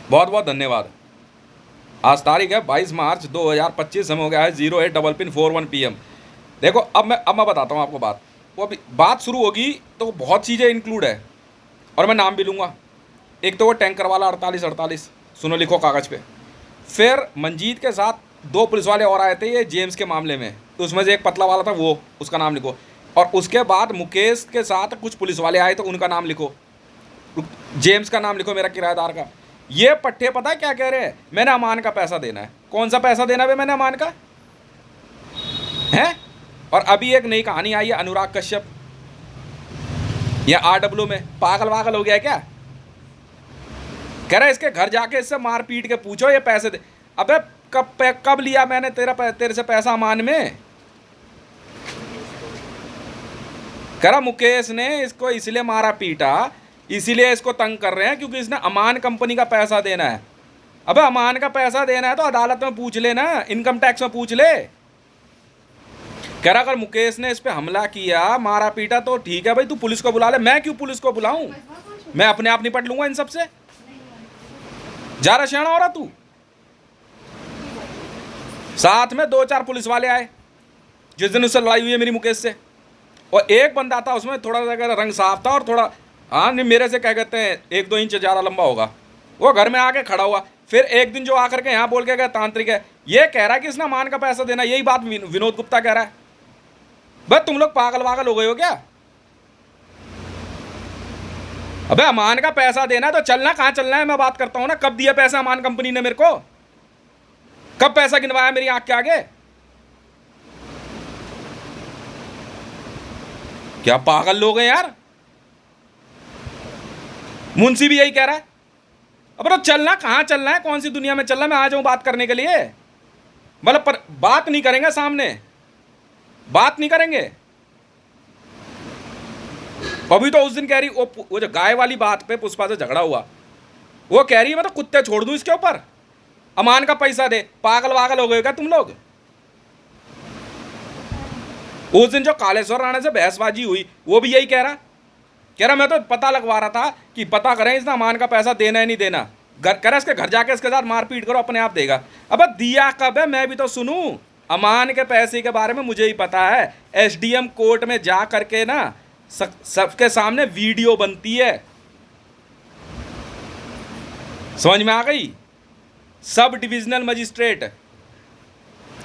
बहुत बहुत धन्यवाद। आज तारीख है 22 मार्च 2025, समय हो गया है 08:41 देखो अब मैं बताता हूँ आपको बात। वो अभी बात शुरू होगी तो बहुत चीज़ें इंक्लूड है, और मैं नाम भी लूँगा। एक तो वो टैंकर वाला 4848, सुनो लिखो कागज़ पे। फिर मंजीत के साथ दो पुलिस वाले और आए थे ये जेम्स के मामले में, तो उसमें से एक पतला वाला था, वो उसका नाम लिखो। और उसके बाद मुकेश के साथ कुछ पुलिस वाले आए तो उनका नाम लिखो। जेम्स का नाम लिखो, मेरा किराएदार का। ये पट्टे पता है क्या कह रहे हैं? मैंने अमान का पैसा देना है। कौन सा पैसा देना है मैंने अमान का है? और अभी एक नई कहानी आई है, अनुराग कश्यप या RW में, पागल वागल हो गया है क्या? कह रहा है इसके घर जाके इससे मार पीट के पूछो ये पैसे दे। अबे कब लिया मैंने तेरे से पैसा अमान में? कह रहा मुकेश ने इसको इसलिए मारा पीटा, इसीलिए इसको तंग कर रहे हैं क्योंकि इसने अमान कंपनी का पैसा देना है। अबे अमान का पैसा देना है तो अदालत में पूछ ले ना, इनकम टैक्स में पूछ ले। कह रहा अगर मुकेश ने इस पे हमला किया, मारा पीटा, तो ठीक है भाई, तू पुलिस को बुला ले। मैं क्यों पुलिस को बुलाऊं? मैं अपने आप निपट लूंगा इन सबसे। जा रहा सियाना हो रहा तू। साथ में 2-4 पुलिस वाले आए जिस दिन उससे लड़ाई हुई है मेरी मुकेश से, और एक बंदा था उसमें थोड़ा सा रंग साफ था और थोड़ा, हाँ नहीं मेरे से क्या कहते हैं 1-2 इंच ज़्यादा लंबा होगा। वो घर में आके खड़ा हुआ। फिर एक दिन जो आकर के यहाँ बोल के गया तांत्रिक है, ये कह रहा है कि इसने अमान का पैसा देना। यही बात विनोद गुप्ता कह रहा है। बस तुम लोग पागल वागल हो गए हो क्या? अबे अमान का पैसा देना है तो चलना, कहाँ चलना है मैं बात करता हूँ ना। कब दिया पैसा अमान कंपनी ने मेरे को? कब पैसा गिनवाया मेरी आंख के आगे? क्या पागल लोग हैं यार। मुंशी भी यही कह रहा है। अब तो चलना, कहाँ चलना है, कौन सी दुनिया में चलना? मैं आ जाऊं बात करने के लिए? मतलब पर बात नहीं करेंगे, सामने बात नहीं करेंगे। अभी तो उस दिन कह रही वो जो गाय वाली बात पे पुष्पा से झगड़ा हुआ, वो कह रही है मैं तो कुत्ते छोड़ दूं इसके ऊपर, अमान का पैसा दे। पागल वागल हो गए क्या तुम लोग? उस दिन जो कालेश्वर राणा से बहसबाजी हुई, वो भी यही कह रहा मैं तो पता लगवा रहा था कि पता करें इसने अमान का पैसा देना है नहीं देना। कह रहा इसके घर जाके इसके साथ मारपीट करो, अपने आप देगा। अब दिया कब है मैं भी तो सुनूं। अमान के पैसे के बारे में मुझे ही पता है। SDM कोर्ट में जा करके ना सबके सामने वीडियो बनती है, समझ में आ गई? सब डिविजनल मजिस्ट्रेट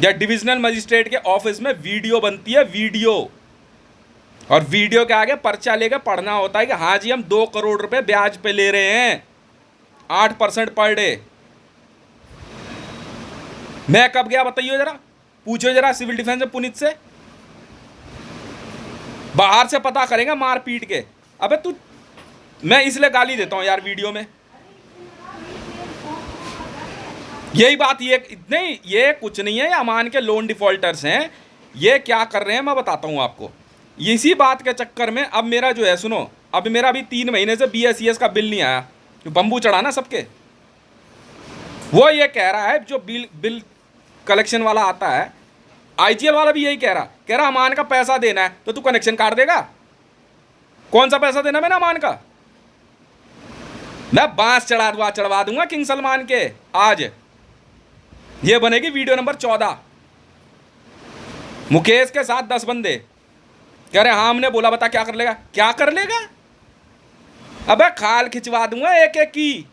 या डिविजनल मजिस्ट्रेट के ऑफिस में वीडियो बनती है, वीडियो। और वीडियो के आगे पर्चा लेकर पढ़ना होता है कि हाँ जी हम 2 करोड़ रुपए ब्याज पे ले रहे हैं, 8% पर डे। मैं कब गया बताइए जरा, पूछो जरा सिविल डिफेंस में पुनीत से। बाहर से पता करेंगे मार पीट के। अबे तू, मैं इसलिए गाली देता हूं यार वीडियो में। यही बात, ये नहीं, ये कुछ नहीं है, ये अमान के लोन डिफॉल्टर्स हैं। ये क्या कर रहे हैं मैं बताता हूं आपको। इसी बात के चक्कर में अब मेरा जो है, सुनो, अब मेरा अभी 3 महीने से BSES का बिल नहीं आया, जो बम्बू चढ़ा ना सबके। वो ये कह रहा है, जो बिल कलेक्शन वाला आता है, IGL वाला भी यही कह रहा अमान का पैसा देना है तो तू कनेक्शन काट देगा। कौन सा पैसा देना मैंने अमान का? मैं बांस चढ़वा दूंगा किंग सलमान के। आज ये बनेगी वीडियो नंबर 14। मुकेश के साथ 10 बंदे कह रहे हाँ हमने बोला, बता क्या कर लेगा? क्या कर लेगा? अबे खाल खिंचवा दूंगा एक एक की।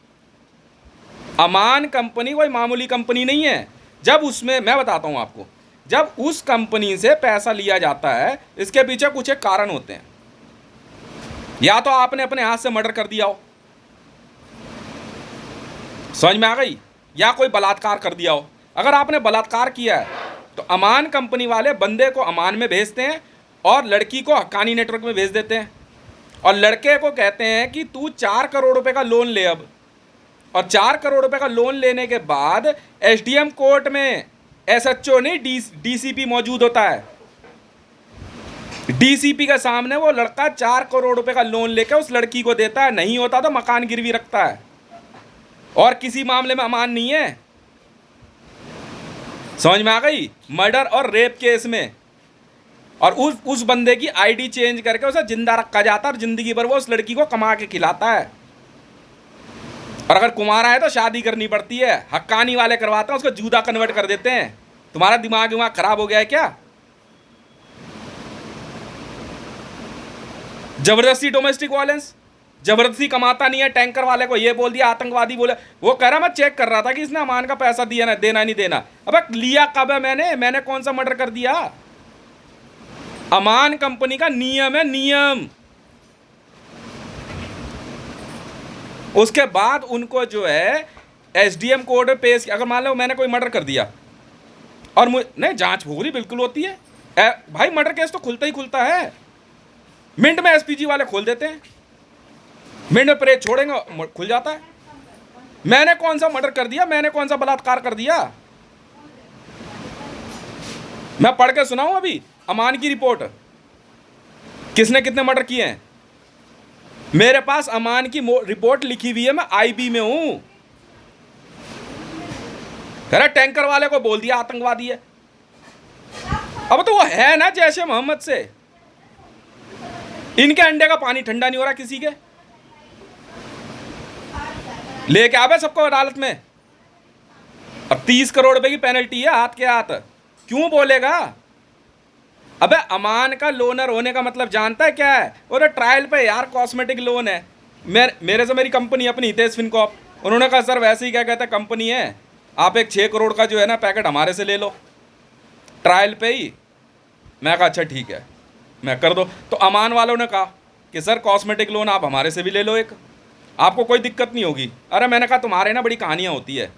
अमान कंपनी कोई मामूली कंपनी नहीं है। जब उसमें, मैं बताता हूं आपको, जब उस कंपनी से पैसा लिया जाता है, इसके पीछे कुछ एक कारण होते हैं। या तो आपने अपने हाथ से मर्डर कर दिया हो, समझ में आ गई, या कोई बलात्कार कर दिया हो। अगर आपने बलात्कार किया है तो अमान कंपनी वाले बंदे को अमान में भेजते हैं और लड़की को हक्कानी नेटवर्क में भेज देते हैं, और लड़के को कहते हैं कि तू 4 करोड़ रुपए का लोन ले अब। और 4 करोड़ रुपए का लोन लेने के बाद SDM कोर्ट में SHO नहीं, DCP मौजूद होता है। DCP के सामने वो लड़का 4 करोड़ रुपए का लोन लेकर उस लड़की को देता है। नहीं होता तो मकान गिरवी रखता है। और किसी मामले में अमान नहीं है, समझ में आ गई? मर्डर और रेप केस में। और उस बंदे की ID चेंज करके उसे जिंदा रखा जाता है और जिंदगी भर वो उस लड़की को कमा के खिलाता है। और अगर कुमारा है तो शादी करनी पड़ती है, हक्कानी वाले करवाते हैं, उसको जूदा कन्वर्ट कर देते हैं। तुम्हारा दिमाग विमाग खराब हो गया है क्या? जबरदस्ती डोमेस्टिक वायलेंस, जबरदस्ती कमाता नहीं है, टैंकर वाले को ये बोल दिया आतंकवादी बोले, वो कह रहा मैं चेक कर रहा था कि इसने अमान का पैसा दिया ना देना नहीं देना। अबे लिया कब है? मैंने कौन सा मर्डर कर दिया? अमान कंपनी का नियम है, नियम। उसके बाद उनको जो है एसडीएम कोर्ट में पेश, अगर मान लो मैंने कोई मर्डर कर दिया और मुझे नहीं, जांच हो रही बिल्कुल होती है भाई, मर्डर केस तो खुलता ही खुलता है। मिनट में एसपीजी वाले खोल देते हैं, मिनट में परेड छोड़ेंगे खुल जाता है। मैंने कौन सा मर्डर कर दिया? मैंने कौन सा बलात्कार कर दिया? मैं पढ़ के सुनाऊं अभी अमान की रिपोर्ट, किसने कितने मर्डर किए हैं? मेरे पास अमान की रिपोर्ट लिखी हुई है, मैं आईबी में हूं। कह रहा टैंकर वाले को बोल दिया आतंकवादी है। अब तो वो है ना जैसे मोहम्मद से, इनके अंडे का पानी ठंडा नहीं हो रहा किसी के। लेके आवे सबको अदालत में। अब 30 करोड़ रुपए की पेनल्टी है हाथ के हाथ। क्यों बोलेगा? अबे अमान का लोनर होने का मतलब जानता है क्या है? और ट्रायल पे यार कॉस्मेटिक लोन है। मेरे से मेरी कंपनी अपनी हितेश फिनकॉप, उन्होंने कहा सर वैसे ही क्या कहते हैं कंपनी है, आप एक 6 करोड़ का जो है ना पैकेट हमारे से ले लो ट्रायल पे ही। मैं कहा अच्छा ठीक है, मैं कर दो। तो अमान वालों ने कहा कि सर कॉस्मेटिक लोन आप हमारे से भी ले लो एक, आपको कोई दिक्कत नहीं होगी। अरे मैंने कहा तुम्हारे ना बड़ी कहानियाँ होती है।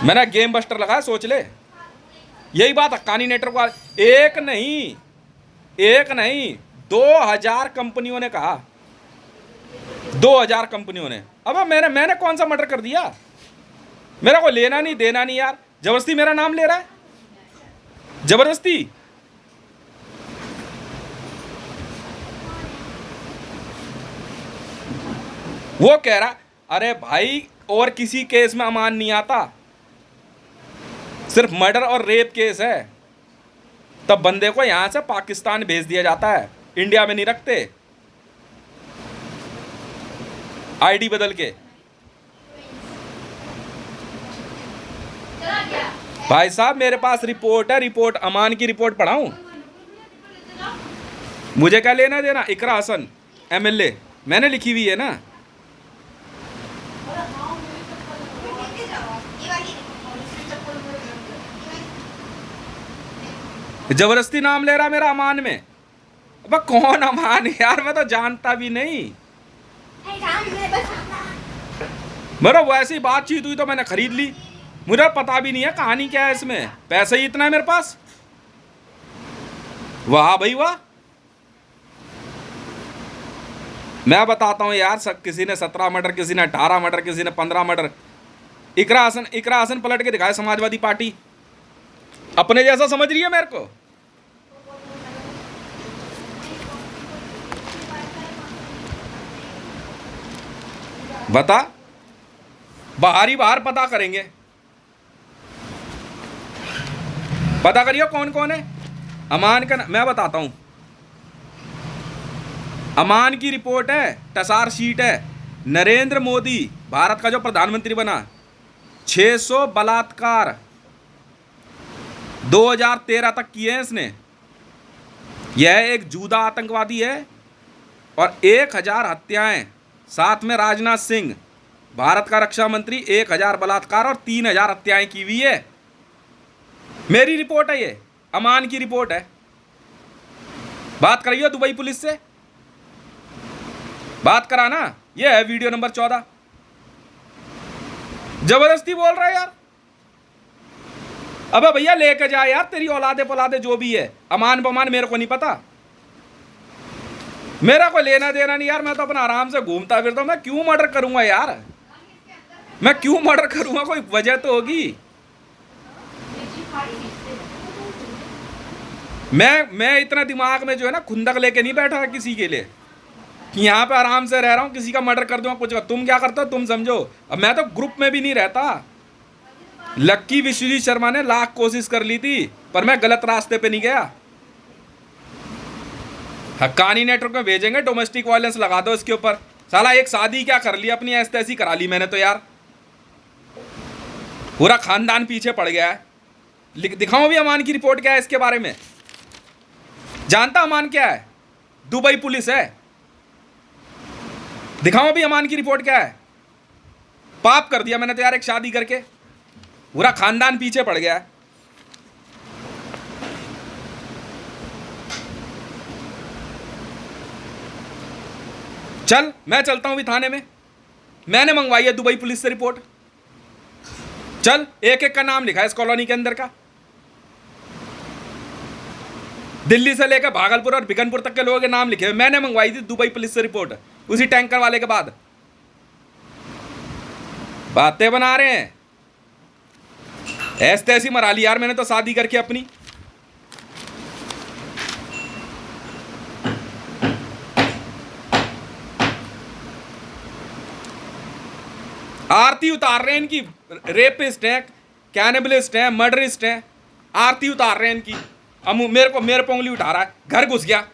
मैंने गेम बस्टर लगाया, सोच ले। यही बात हक्कानी नेटवर्क वाले, एक नहीं 2000 कंपनियों ने कहा, 2000 कंपनियों ने। अब मैंने कौन सा मर्डर कर दिया? मेरा को लेना नहीं देना नहीं यार, जबरदस्ती मेरा नाम ले रहा है, जबरदस्ती। वो कह रहा अरे भाई और किसी केस में अमान नहीं आता, सिर्फ मर्डर और रेप केस है, तब बंदे को यहां से पाकिस्तान भेज दिया जाता है, इंडिया में नहीं रखते आईडी बदल के। भाई साहब मेरे पास रिपोर्ट है, रिपोर्ट अमान की रिपोर्ट पढ़ाऊं? मुझे क्या लेना देना? इकरा हसन एमएलए मैंने लिखी हुई है ना। जबरदस्ती नाम ले रहा मेरा अमान में। अब कौन अमान यार, मैं तो जानता भी नहीं। मेरा वैसी बातचीत हुई तो मैंने खरीद ली, मुझे पता भी नहीं है कहानी क्या है इसमें, पैसा ही इतना है मेरे पास। वाह भाई वाह। मैं बताता हूं यार, सब किसी ने 17 मर्डर, किसी ने 18 मर्डर, किसी ने 15 मर्डर। इकरा हसन पलट के दिखाए समाजवादी पार्टी, अपने जैसा समझ रही है मेरे को। बता, बाहर पता करेंगे, पता करिए कौन कौन है अमान का। मैं बताता हूं, अमान की रिपोर्ट है, टसार शीट है। नरेंद्र मोदी भारत का जो प्रधानमंत्री बना, 600 बलात्कार 2013 तक किए हैं इसने। यह एक जूदा आतंकवादी है। और 1000 हत्याएं, साथ में राजनाथ सिंह भारत का रक्षा मंत्री, 1000 बलात्कार और 3000 हत्याएं की हुई है। मेरी रिपोर्ट है, ये अमान की रिपोर्ट है। बात करिए दुबई पुलिस से, बात कराना। ये है वीडियो नंबर 14। जबरदस्ती बोल रहा है यार। अबे भैया लेके जा यार, तेरी औलादे पौलादे जो भी है, अमान बमान मेरे को नहीं पता, मेरा को लेना देना नहीं यार। मैं तो अपना आराम से घूमता फिरता हूं। मैं क्यों मर्डर करूंगा यार, मैं क्यों मर्डर करूंगा? कोई वजह तो होगी। मैं इतना दिमाग में जो है ना खुंदक लेके नहीं बैठा किसी के लिए कि यहाँ पे आराम से रह रहा हूँ, किसी का मर्डर कर दूंगा कुछ। तुम क्या करते हो तुम समझो। अब मैं तो ग्रुप में भी नहीं रहता। लक्की विश्वजीत शर्मा ने लाख कोशिश कर ली थी, पर मैं गलत रास्ते पे नहीं गया। हक्कानी नेटवर्क में भेजेंगे, डोमेस्टिक वायलेंस लगा दो इसके ऊपर, साला एक शादी क्या कर ली, अपनी ऐसी तैसी करा ली मैंने तो यार, पूरा खानदान पीछे पड़ गया है। दिखाऊं भी अमान की रिपोर्ट क्या है इसके बारे में? जानता अमान क्या है? दुबई पुलिस है। दिखाऊं भी अमान की रिपोर्ट क्या है? पाप कर दिया मैंने तो यार एक शादी करके, पूरा खानदान पीछे पड़ गया है। चल मैं चलता हूं भी थाने में, मैंने मंगवाई है दुबई पुलिस से रिपोर्ट। चल एक एक का नाम लिखा है इस कॉलोनी के अंदर का, दिल्ली से लेकर भागलपुर और बिकनपुर तक के लोगों के नाम लिखे हुए। मैंने मंगवाई थी दुबई पुलिस से रिपोर्ट, उसी टैंकर वाले के बाद। बातें बना रहे हैं, ऐसी तैसी मरा ली यार मैंने तो शादी करके अपनी। आरती उतार रहे हैं इनकी, रेपिस्ट हैं, कैनिबलिस्ट हैं, मर्डरिस्ट हैं, आरती उतार रहे हैं इनकी। अब मेरे पे उंगली उठा रहा है, घर घुस गया।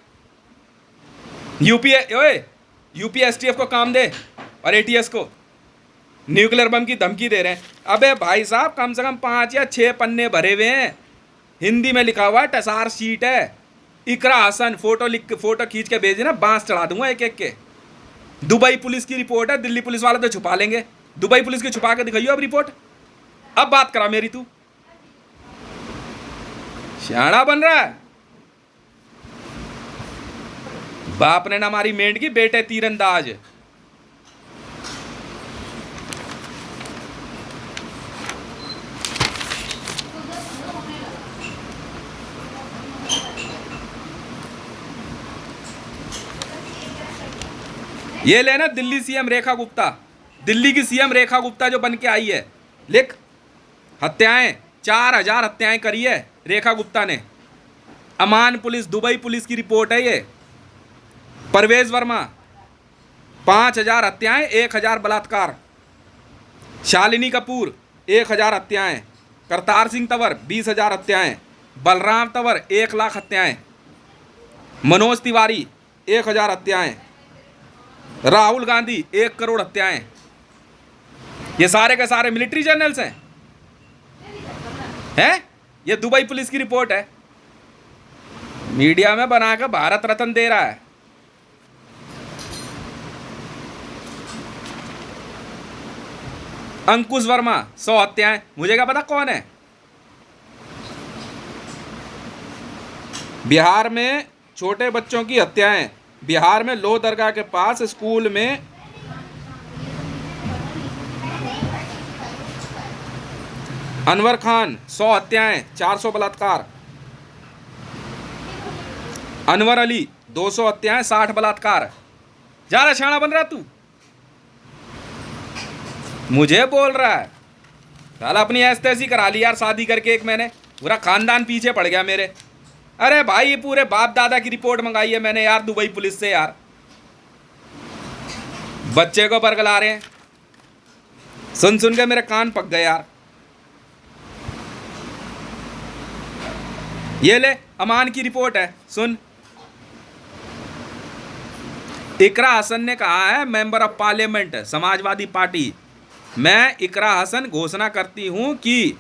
यूपी एसटीएफ को काम दे और एटीएस को न्यूक्लियर बम की धमकी दे रहे हैं। अबे भाई साहब कम से कम 5 या 6 पन्ने भरे हुए हैं, हिंदी में लिखा हुआ है, टसार शीट है। इकरा हसन फोटो खींच के भेज देना, बांस चढ़ा दूंगा एक एक के। दुबई पुलिस की रिपोर्ट है, दिल्ली पुलिस वाले तो छुपा लेंगे, दुबई पुलिस की छुपा के दिखाइयो अब रिपोर्ट। अब बात करा मेरी, तू शाना बन रहा है। बाप ने ना मारी मेंढ की, बेटे तीरंदाज। ये लेना दिल्ली सीएम रेखा गुप्ता, दिल्ली की सीएम रेखा गुप्ता जो बन के आई है, लिख हत्याएं, 4000 हत्याएं करी है रेखा गुप्ता ने। अमान पुलिस, दुबई पुलिस की रिपोर्ट है ये। परवेज वर्मा 5000 हत्याएं, 1000 बलात्कार। शालिनी कपूर 1000 हत्याएं। करतार सिंह तंवर 20,000 हत्याएं। बलराम तंवर 1 लाख हत्याएं। मनोज तिवारी 1000 हत्याएं। राहुल गांधी 1 करोड़ हत्याएं। ये सारे के सारे मिलिट्री जनरल्स हैं? ये दुबई पुलिस की रिपोर्ट है, मीडिया में बनाकर भारत रत्न दे रहा है। अंकुश वर्मा 100 हत्याएं, मुझे क्या पता कौन है। बिहार में छोटे बच्चों की हत्याएं, बिहार में लो दरगाह के पास स्कूल में अनवर खान 100 हत्याएं, 400 बलात्कार। अनवर अली 200 हत्याएं, 60 बलात्कार। ज्यादा शाना बन रहा तू, मुझे बोल रहा है। साला अपनी ऐसी तैसी करा ली यार शादी करके एक मैंने, पूरा खानदान पीछे पड़ गया मेरे। अरे भाई ये पूरे बाप दादा की रिपोर्ट मंगाई है मैंने यार दुबई पुलिस से यार। बच्चे को बरगला रहे हैं, सुन सुन के मेरे कान पक गए यार। ये ले अमान की रिपोर्ट है, सुन। इकरा हसन ने कहा है, member of parliament Samajwadi party, मैं इकरा हसन घोषणा करती हूं कि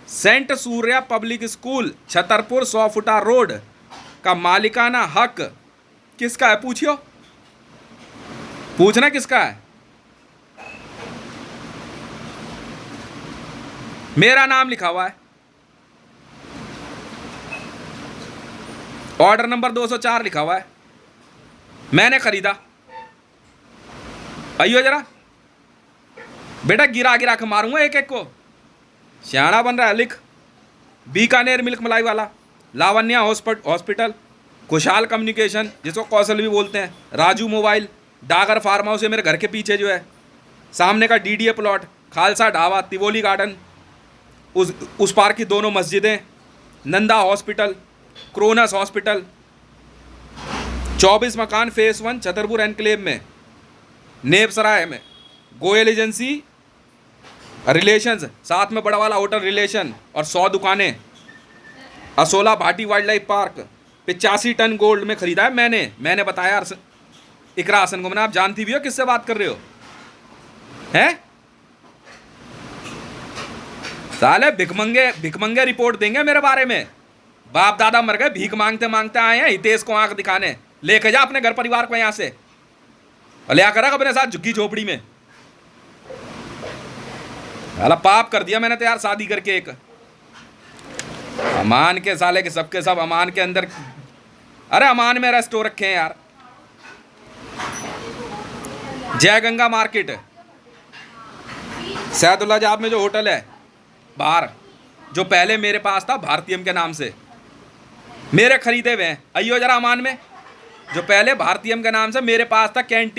saint Surya public school Chhatarpur 100 फुटा रोड का मालिकाना हक किसका है? पूछियो, पूछना किसका है। मेरा नाम लिखा हुआ है, ऑर्डर नंबर 204 लिखा हुआ है, मैंने खरीदा। आइयो जरा बेटा, गिरा गिरा के मारूंगा एक एक को। सियाना बन रहा है, लिख। बीकानेर मिल्क मलाई वाला, लावण्या हॉस्पिटल, खुशहाल कम्युनिकेशन जिसको कौशल भी बोलते हैं, Raju mobile, Dagar farm house है मेरे घर के पीछे जो है, सामने का DDA plot, Khalsa dhaba, Tivoli garden, उस पार की दोनों मस्जिदें, नंदा हॉस्पिटल, क्रोनस हॉस्पिटल, 24 मकान फेस 1 छतरपुर एनक्लेव में, नेपसराय में, गोयल एजेंसी रिलेशंस, साथ में बड़ा वाला होटल रिलेशन और 100 दुकानें, Asola Bhati wild life park. 85 ton gold में खरीदा है मैंने बताया इकरा हसन को मैंने, आप जानती भी हो किससे बात कर रहे हो हैं? साले भिकमंगे रिपोर्ट देंगे मेरे बारे में। बाप दादा मर गए, भीख मांगते मांगते आए हैं हितेश को आंख दिखाने। लेके जा अपने घर परिवार को यहां से, लिया करा अपने साथ झुग्गी झोपड़ी में। अला पाप कर दिया मैंने तो यार शादी करके। एक अमान के साले के सबके सब अमान के अंदर, अरे अमान में रेस्ट हो रखे हैं यार। जय गंगा मार्केट, सैदुल्ला जाब में जो होटल है बाहर, जो पहले मेरे पास था भारतीयम के नाम से, मेरे खरीदे हुए हैं। आइयो जरा अमान में, जो पहले भारतीयम के नाम से मेरे पास था कैंटीन।